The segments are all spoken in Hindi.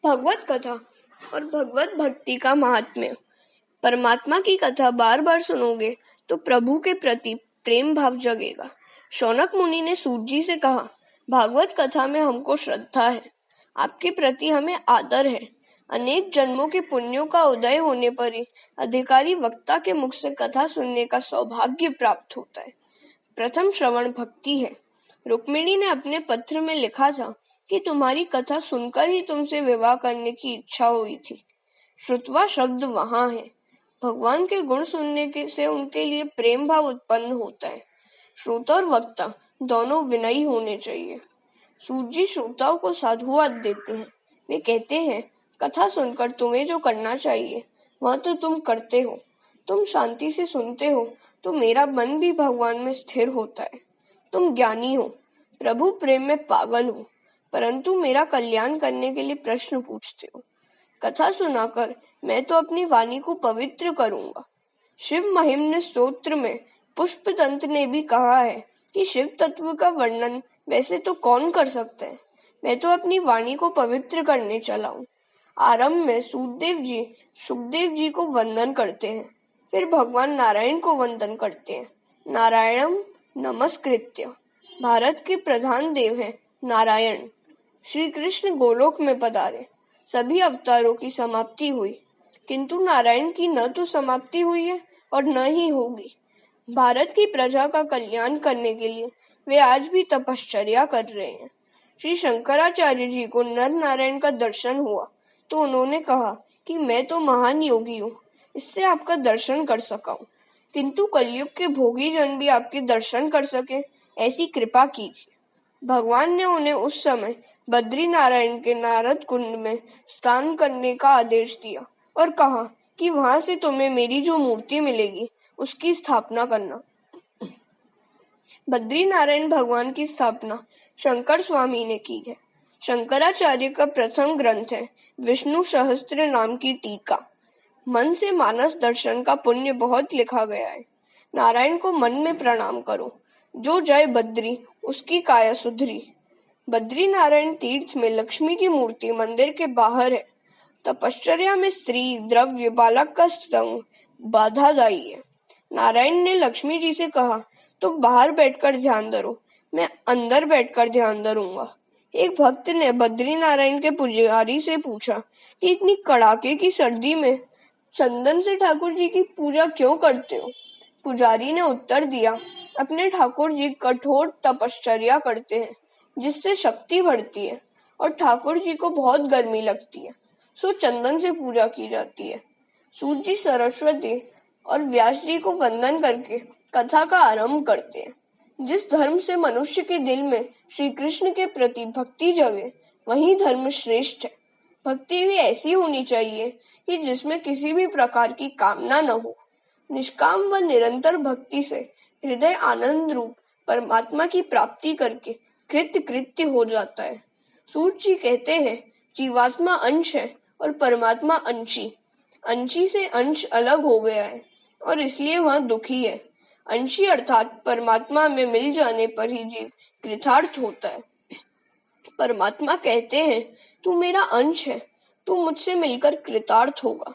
भगवत कथा और भगवत भक्ति का महात्म्य। परमात्मा की कथा बार बार सुनोगे तो प्रभु के प्रति प्रेम भाव जगेगा। शौनक मुनि ने सूत जी से कहा, भागवत कथा में हमको श्रद्धा है, आपके प्रति हमें आदर है। अनेक जन्मों के पुण्यों का उदय होने पर ही अधिकारी वक्ता के मुख से कथा सुनने का सौभाग्य प्राप्त होता है। प्रथम श्रवण भक्ति है। रुक्मिणी ने अपने पत्र में लिखा था कि तुम्हारी कथा सुनकर ही तुमसे विवाह करने की इच्छा हुई थी। श्रुत्वा शब्द वहां है। भगवान के गुण सुनने से उनके लिए प्रेम भाव उत्पन्न होता है। श्रोता और वक्ता दोनों विनयी होने चाहिए। सूत जी श्रोताओं को साधुवाद देते हैं। वे कहते हैं, कथा सुनकर तुम्हें जो करना चाहिए वह तो तुम करते हो। तुम शांति से सुनते हो तो मेरा मन भी भगवान में स्थिर होता है। तुम ज्ञानी हो, प्रभु प्रेम में पागल हो, परंतु मेरा कल्याण करने के लिए प्रश्न पूछते हो। कथा सुनाकर मैं तो अपनी वाणी को पवित्र करूंगा। शिव महिम्न स्तोत्र में पुष्पदंत ने भी कहा है कि शिव तत्व का वर्णन वैसे तो कौन कर सकता है। मैं तो अपनी वाणी को पवित्र करने चला हूँ। आरंभ में सूतदेव जी सुखदेव जी को वंदन करते हैं, फिर भगवान नारायण को वंदन करते हैं। नारायणम नमस्कृत्य। भारत के प्रधान देव हैं नारायण। श्री कृष्ण गोलोक में पधारे। सभी अवतारों की समाप्ति हुई, किंतु नारायण की न तो समाप्ति हुई है और न ही होगी। भारत की प्रजा का कल्याण करने के लिए वे आज भी तपश्चर्या कर रहे हैं। श्री शंकराचार्य जी को नर नारायण का दर्शन हुआ तो उन्होंने कहा कि मैं तो महान योगी हूँ, इससे आपका दर्शन कर सका हूँ, किंतु कलयुग के भोगी जन भी आपके दर्शन कर सके, ऐसी कृपा कीजिए। भगवान ने उन्हें उस समय बद्री नारायण के नारद कुंड में स्नान करने का आदेश दिया और कहा कि वहां से तुम्हें मेरी जो मूर्ति मिलेगी उसकी स्थापना करना। बद्री नारायण भगवान की स्थापना शंकर स्वामी ने की है। शंकराचार्य का प्रथम ग्रंथ है विष्णु सहस्त्र नाम की टीका। मन से मानस दर्शन का पुण्य बहुत लिखा गया है। नारायण को मन में प्रणाम करो, जो जय बद्री उसकी काया सुधरी। बद्री नारायण तीर्थ में लक्ष्मी की मूर्ति मंदिर के बाहर है। तपश्चर्या में स्त्री, द्रव्य, बालक का संग बाधादायी है। नारायण ने लक्ष्मी जी से कहा, तुम बाहर बैठकर ध्यान धरो, मैं अंदर बैठकर ध्यान धरूंगा। एक भक्त ने बद्री नारायण के पुजारी से पूछा कि इतनी कड़ाके की सर्दी में चंदन से ठाकुर जी की पूजा क्यों करते हो? पुजारी ने उत्तर दिया, अपने ठाकुर जी कठोर तपश्चर्या करते हैं, जिससे शक्ति बढ़ती है और ठाकुर जी को बहुत गर्मी लगती है, सो चंदन से पूजा की जाती है। सूत जी सरस्वती और व्यास जी को वंदन करके कथा का आरंभ करते हैं। जिस धर्म से मनुष्य के दिल में श्री कृष्ण के प्रति भक्ति जगे, वही धर्म श्रेष्ठ है। भक्ति भी ऐसी होनी चाहिए कि जिसमें किसी भी प्रकार की कामना न हो। निष्काम व निरंतर भक्ति से हृदय आनंद रूप परमात्मा की प्राप्ति करके कृत्य कृत्य हो जाता है। सूत जी कहते हैं, जीवात्मा अंश है और परमात्मा अंशी। अंशी से अंश अलग हो गया है और इसलिए वह दुखी है। अंशी अर्थात परमात्मा में मिल जाने पर ही जीव कृतार्थ होता है। परमात्मा कहते हैं, तू मेरा अंश है, तू मुझसे मिलकर कृतार्थ होगा।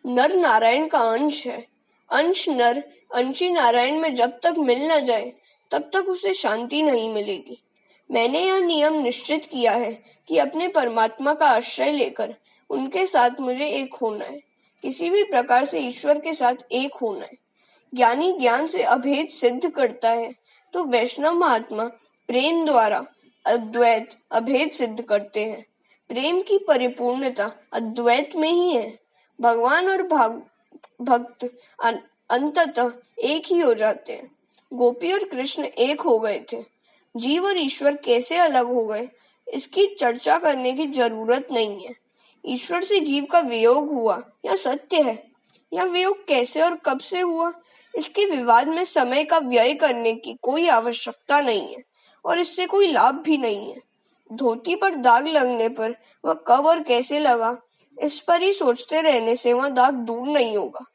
नर नारायण का अंश है। अंश नर अंशी नारायण में जब तक मिल न जाए तब तक उसे शांति नहीं मिलेगी। मैंने यह नियम निश्चित किया है कि अपने परमात्मा का आश्रय लेकर उनके साथ मुझे एक होना है। किसी भी प्रकार से ईश्वर के साथ एक होना है। ज्ञानी ज्ञान से अभेद सिद्ध करता है तो वैष्णव महात्मा प्रेम द्वारा अद्वैत अभेद सिद्ध करते हैं। प्रेम की परिपूर्णता अद्वैत में ही है। भगवान और भक्त अंततः एक ही हो जाते हैं। गोपी और कृष्ण एक हो गए थे। जीव और ईश्वर कैसे अलग हो गए, इसकी चर्चा करने की जरूरत नहीं है। ईश्वर से जीव का वियोग हुआ यह सत्य है। यह वियोग कैसे और कब से हुआ, इसके विवाद में समय का व्यय करने की कोई आवश्यकता नहीं है और इससे कोई लाभ भी नहीं है। धोती पर दाग लगने पर वह कब और कैसे लगा, इस पर ही सोचते रहने से वह दाग दूर नहीं होगा।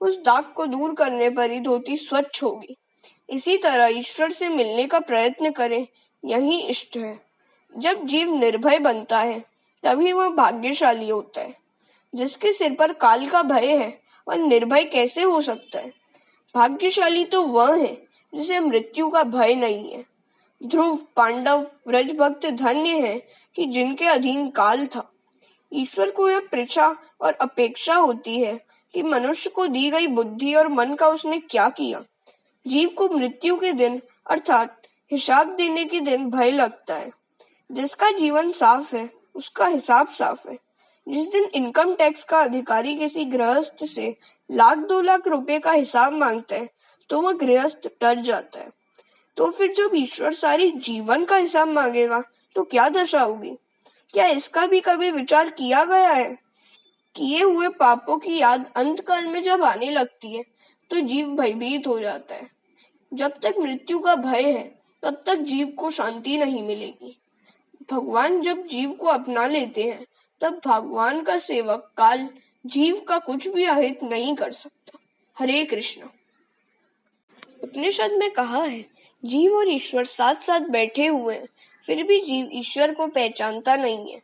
उस दाग को दूर करने पर ही धोती स्वच्छ होगी। इसी तरह ईश्वर से मिलने का प्रयत्न करें, यही इष्ट है। जब जीव निर्भय बनता है तभी वह भाग्यशाली होता है। जिसके सिर पर काल का भय है वह निर्भय कैसे हो सकता है? भाग्यशाली तो वह है जिसे मृत्यु का भय नहीं है। ध्रुव, पांडव, व्रज भक्त धन्य है कि जिनके अधीन काल था। ईश्वर को यह पृछा और अपेक्षा होती है कि मनुष्य को दी गई बुद्धि और मन का उसने क्या किया। जीव को मृत्यु के दिन अर्थात हिसाब देने के दिन भय लगता है। जिसका जीवन साफ है उसका हिसाब साफ है। जिस दिन इनकम टैक्स का अधिकारी किसी गृहस्थ से 1,00,000-2,00,000 रुपए का हिसाब मांगता है तो वह गृहस्थ डर जाता है। तो फिर जब ईश्वर सारी जीवन का हिसाब मांगेगा तो क्या दशा होगी? क्या इसका भी कभी विचार किया गया है? किए हुए पापों की याद अंतकाल में जब आने लगती है तो जीव भयभीत हो जाता है। जब तक मृत्यु का भय है तब तक जीव को शांति नहीं मिलेगी। भगवान जब जीव को अपना लेते हैं तब भगवान का सेवक काल जीव का कुछ भी अहित नहीं कर सकता। हरे कृष्ण। उपनिषद में कहा है, जीव और ईश्वर साथ साथ बैठे हुए हैं, फिर भी जीव ईश्वर को पहचानता नहीं है।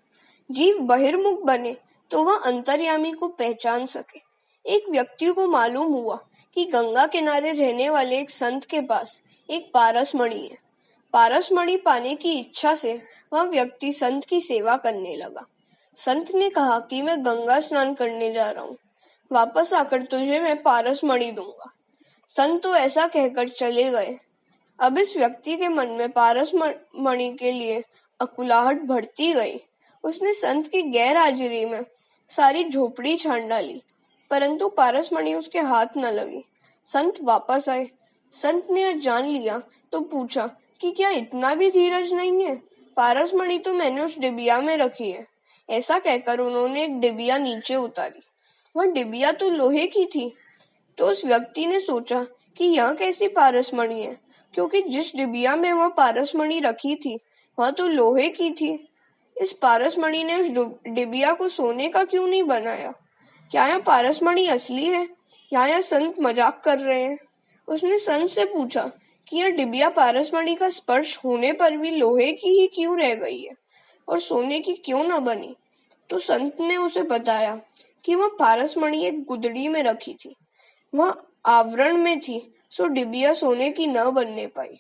जीव बहिर्मुख बने तो वह अंतर्यामी को पहचान सके। एक व्यक्ति को मालूम हुआ कि गंगा किनारे रहने वाले एक संत के पास एक पारसमणि है। पारसमणि पाने की इच्छा से वह व्यक्ति संत की सेवा करने लगा। संत ने कहा कि मैं गंगा स्नान करने जा रहा हूँ, वापस आकर तुझे मैं पारसमणि दूंगा। संत तो ऐसा कहकर चले गए। अब इस व्यक्ति के मन में पारसमणि के लिए अकुलाहट बढ़ती गई। उसने संत की गैर हाजिरी में सारी झोपड़ी छान डाली, परंतु पारसमणि उसके हाथ न लगी। संत वापस आए। संत ने यह जान लिया तो पूछा कि क्या इतना भी धीरज नहीं है? पारसमणि तो मैंने उस डिबिया में रखी है। ऐसा कहकर उन्होंने एक डिबिया नीचे उतारी। वह डिबिया तो लोहे की थी। तो उस व्यक्ति ने सोचा कि यह कैसी पारसमणि है, क्योंकि जिस डिबिया में वह पारसमणि रखी थी वह तो लोहे की थी। इस पारसमणि ने उस डिबिया को सोने का क्यों नहीं बनाया? क्या यह पारसमणि असली है या यह संत मजाक कर रहे हैं? उसने संत से पूछा कि यह डिबिया पारसमणि का स्पर्श होने पर भी लोहे की ही क्यों रह गई है और सोने की क्यों न बनी? तो संत ने उसे बताया कि वह पारसमणि एक गुदड़ी में रखी थी। वह आवरण में थी, सो डिबिया सोने की न बनने पाई।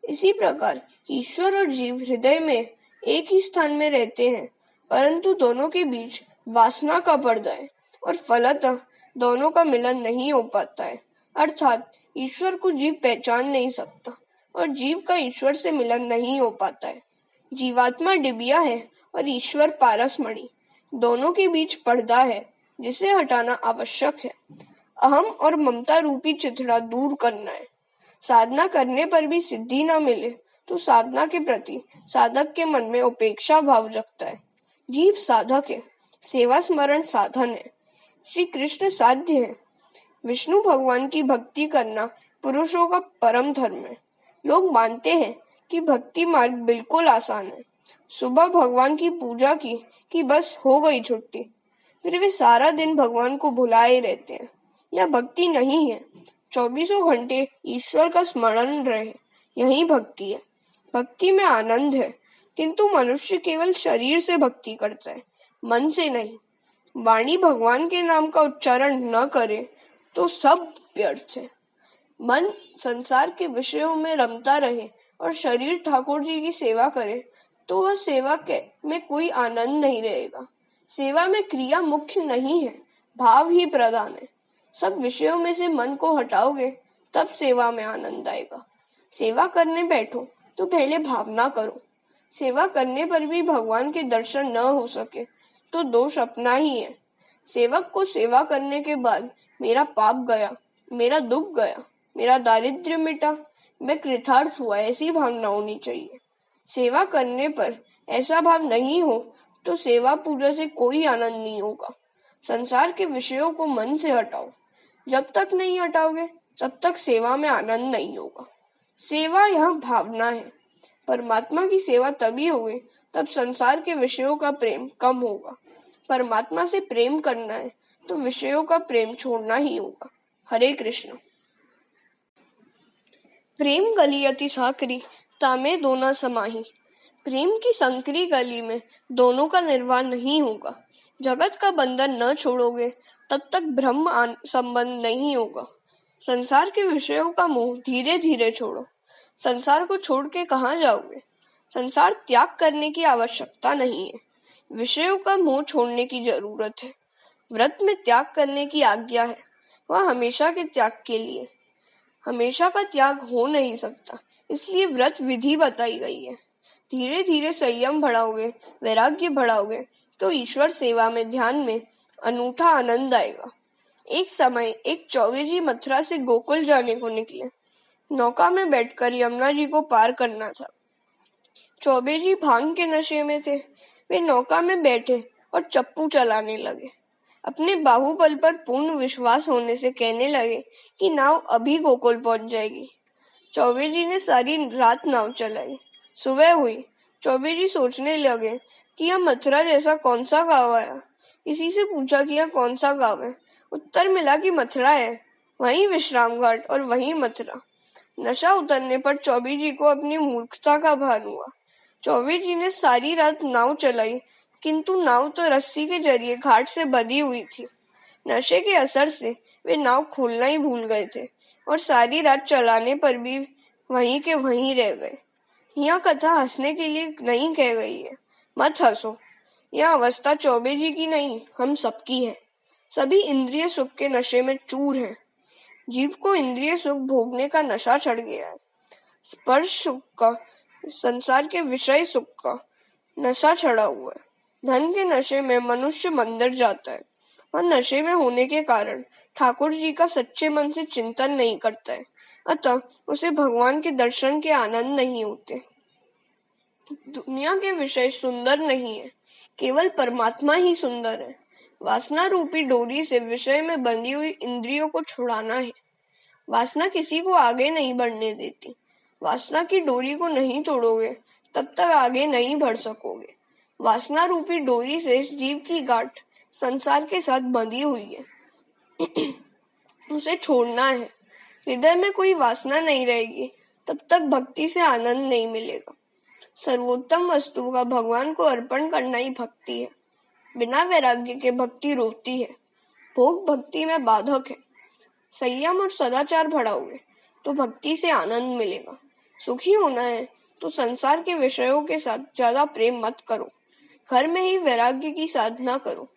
इसी प्रकार ईश्वर और जीव हृदय में एक ही स्थान में रहते हैं, परंतु दोनों के बीच वासना का पर्दा है और फलतः दोनों का मिलन नहीं हो पाता है। अर्थात ईश्वर को जीव पहचान नहीं सकता और जीव का ईश्वर से मिलन नहीं हो पाता है। जीवात्मा डिबिया है और ईश्वर पारसमणि। दोनों के बीच पर्दा है जिसे हटाना आवश्यक है। अहम और ममता रूपी चिथड़ा दूर करना है। साधना करने पर भी सिद्धि न मिले तो साधना के प्रति साधक के मन में उपेक्षा भाव जगता है। जीव साधक है, सेवा स्मरण साधन है। श्री कृष्ण साध्य है। विष्णु भगवान की भक्ति करना पुरुषों का परम धर्म है। लोग मानते हैं कि भक्ति मार्ग बिल्कुल आसान है। सुबह भगवान की पूजा की कि बस हो गई छुट्टी, फिर वे सारा दिन भगवान को भुलाए रहते हैं। यह भक्ति नहीं है। 24 घंटे ईश्वर का स्मरण रहे, यही भक्ति है। भक्ति में आनंद है, किंतु मनुष्य केवल शरीर से भक्ति करता है, मन से नहीं। वाणी भगवान के नाम का उच्चारण न करे तो सब व्यर्थ है। मन संसार के विषयों में रमता रहे और शरीर ठाकुर जी की सेवा करे तो वह सेवा में कोई आनंद नहीं रहेगा। सेवा में क्रिया मुख्य नहीं है, भाव ही प्रधान है। सब विषयों में से मन को हटाओगे तब सेवा में आनंद आएगा। सेवा करने बैठो तो पहले भावना करो। सेवा करने पर भी भगवान के दर्शन न हो सके तो दोष अपना ही है। सेवक को सेवा करने के बाद मेरा पाप गया, मेरा दुख गया, मेरा दारिद्र्य मिटा, मैं कृतार्थ हुआ, ऐसी भावना होनी चाहिए। सेवा करने पर ऐसा भाव नहीं हो तो सेवा पूजा से कोई आनंद नहीं होगा। संसार के विषयों को मन से हटाओ। जब तक नहीं हटाओगे तब तक सेवा में आनंद नहीं होगा। सेवा यह भावना है। परमात्मा की सेवा तभी होगी तब संसार के विषयों का प्रेम कम होगा। परमात्मा से प्रेम करना है तो विषयों का प्रेम छोड़ना ही होगा। हरे कृष्ण। प्रेम गलियति साकरी तामे दोना समाही। प्रेम की संकरी गली में दोनों का निर्वाह नहीं होगा। जगत का बंधन न छोड़ोगे तब तक ब्रह्म संबंध नहीं होगा। संसार के विषयों का मोह धीरे धीरे छोड़ो। संसार को छोड़ के कहाँ जाओगे? संसार त्याग करने की आवश्यकता नहीं है, विषयों का मोह छोड़ने की जरूरत है। व्रत में त्याग करने की आज्ञा है, वह हमेशा के त्याग के लिए। हमेशा का त्याग हो नहीं सकता, इसलिए व्रत विधि बताई गई है। धीरे धीरे संयम बढ़ाओगे, वैराग्य बढ़ाओगे तो ईश्वर सेवा में, ध्यान में अनूठा आनंद आएगा। एक समय एक चौबे जी मथुरा से गोकुल जाने को निकले। नौका में बैठकर यमुना जी को पार करना था। चौबे जी भांग के नशे में थे। वे नौका में बैठे और चप्पू चलाने लगे। अपने बाहुबल पर पूर्ण विश्वास होने से कहने लगे कि नाव अभी गोकुल पहुंच जाएगी। चौबे जी ने सारी रात नाव चलाई। सुबह हुई। चौबे जी सोचने लगे कि यह मथुरा जैसा कौन सा गांव आया। किसी से पूछा कि यह कौन सा गांव है। उत्तर मिला कि मथुरा है, वहीं विश्राम घाट और वहीं मथुरा। नशा उतरने पर चौबे जी को अपनी मूर्खता का भान हुआ। चौबे जी ने सारी रात नाव चलाई, किंतु नाव तो रस्सी के जरिए घाट से बंधी हुई थी। नशे के असर से वे नाव खोलना ही भूल गए थे और सारी रात चलाने पर भी वहीं के वहीं रह गए। यह कथा हंसने के लिए नहीं कह गई है, मत हंसो। यह अवस्था चौबे जी की नहीं, हम सबकी है। सभी इंद्रिय सुख के नशे में चूर हैं। जीव को इंद्रिय सुख भोगने का नशा चढ़ गया है। स्पर्श सुख का, संसार के विषय सुख का नशा चढ़ा हुआ है। धन के नशे में मनुष्य मंदिर जाता है और नशे में होने के कारण ठाकुर जी का सच्चे मन से चिंतन नहीं करता है, अतः उसे भगवान के दर्शन के आनंद नहीं होते। दुनिया के विषय सुंदर नहीं है, केवल परमात्मा ही सुंदर है। वासना रूपी डोरी से विषय में बंधी हुई इंद्रियों को छुड़ाना है। वासना किसी को आगे नहीं बढ़ने देती। वासना की डोरी को नहीं तोड़ोगे तब तक आगे नहीं बढ़ सकोगे। वासना रूपी डोरी से जीव की गांठ संसार के साथ बंधी हुई है, उसे छोड़ना है। हृदय में कोई वासना नहीं रहेगी तब तक भक्ति से आनंद नहीं मिलेगा। सर्वोत्तम वस्तु का भगवान को अर्पण करना ही भक्ति है। बिना वैराग्य के भक्ति रोती है। भोग भक्ति में बाधक है। संयम और सदाचार बढ़ाओगे तो भक्ति से आनंद मिलेगा। सुखी होना है तो संसार के विषयों के साथ ज्यादा प्रेम मत करो। घर में ही वैराग्य की साधना करो।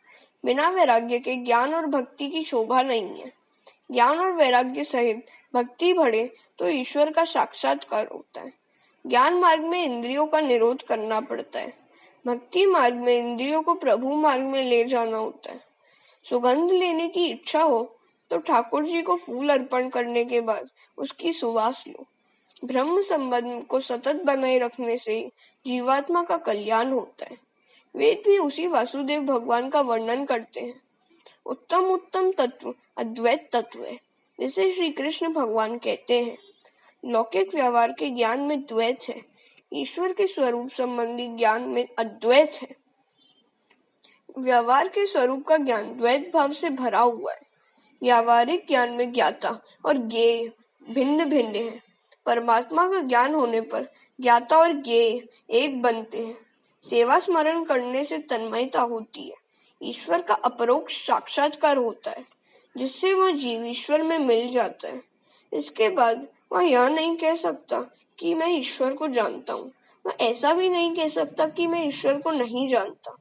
बिना वैराग्य के ज्ञान और भक्ति की शोभा नहीं है। ज्ञान और वैराग्य सहित भक्ति बढ़े तो ईश्वर का साक्षात्कार होता है। ज्ञान मार्ग में इंद्रियों का निरोध करना पड़ता है। भक्ति मार्ग में इंद्रियों को प्रभु मार्ग में ले जाना होता है। सुगंध लेने की इच्छा हो तो ठाकुर जी को फूल अर्पण करने के बाद उसकी सुवास लो। ब्रह्म संबंध को सतत बनाए रखने से जीवात्मा का कल्याण होता है। वेद भी उसी वासुदेव भगवान का वर्णन करते हैं। उत्तम उत्तम तत्व अद्वैत तत्व है, जिसे श्री कृष्ण भगवान कहते हैं। लौकिक व्यवहार के ज्ञान में द्वैत है, ईश्वर के स्वरूप संबंधी ज्ञान में अद्वैत है। व्यवहार के स्वरूप का ज्ञान द्वैत भाव से भरा हुआ है। व्यावहारिक ज्ञान में ज्ञाता और ज्ञेय भिन्न भिन्न है। परमात्मा का ज्ञान होने पर ज्ञाता और ज्ञेय एक बनते हैं। सेवा स्मरण करने से तन्मयता होती है। ईश्वर का अपरोक्ष साक्षात्कार होता है, जिससे वह जीव ईश्वर में मिल जाता है। इसके बाद वह यह नहीं कह सकता कि मैं ईश्वर को जानता हूँ। वह ऐसा भी नहीं कह सकता कि मैं ईश्वर को नहीं जानता।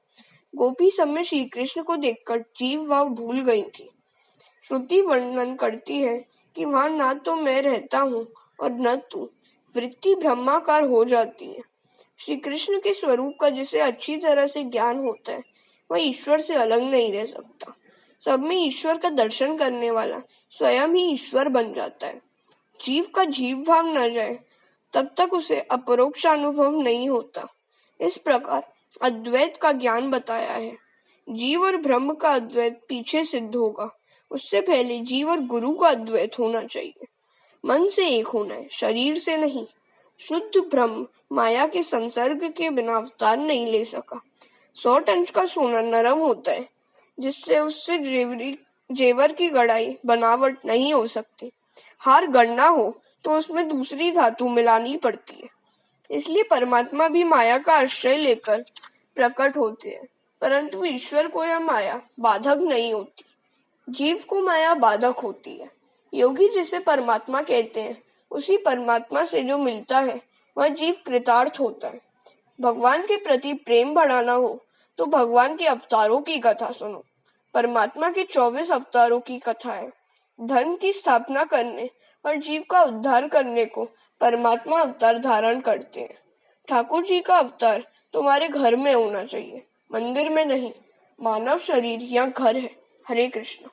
गोपी सब में श्री कृष्ण को देखकर जीव भाव भूल गई थी। श्रुति वर्णन करती है कि वहां ना तो मैं रहता हूँ और न तू। वृत्ति ब्रह्माकार हो जाती है। श्री कृष्ण के स्वरूप का जिसे अच्छी तरह से ज्ञान होता है, वह ईश्वर से अलग नहीं रह सकता। सब में ईश्वर का दर्शन करने वाला स्वयं ही ईश्वर बन जाता है। जीव का जीव भाव न जाए तब तक उसे अपरोक्ष अनुभव नहीं होता। इस प्रकार अद्वैत का ज्ञान बताया है। जीव और ब्रह्म का अद्वैत पीछे सिद्ध होगा। उससे पहले जीव और गुरु का अद्वैत होना चाहिए। मन से एक होना है, शरीर से नहीं। शुद्ध ब्रह्म माया के संसर्ग के बिना अवतार नहीं ले सका। 100 टन का सोना नरम होता है, जिससे उससे जेवर की गढ़ाई बनावट नहीं हो सकती। हार गढ़ना हो तो उसमें दूसरी धातु मिलानी पड़ती है। इसलिए परमात्मा भी माया का आश्रय लेकर प्रकट होते हैं, परंतु ईश्वर को यह माया बाधक नहीं होती। जीव को माया बाधक होती है। योगी जिसे परमात्मा कहते हैं, उसी परमात्मा से जो मिलता है वह जीव कृतार्थ होता है। भगवान के प्रति प्रेम बढ़ाना हो तो भगवान के अवतारों की कथा सुनो। परमात्मा के 24 अवतारों की कथा है। धर्म की स्थापना करने और जीव का उद्धार करने को परमात्मा अवतार धारण करते हैं। ठाकुर जी का अवतार तुम्हारे घर में होना चाहिए, मंदिर में नहीं। मानव शरीर यह घर है। हरे कृष्ण।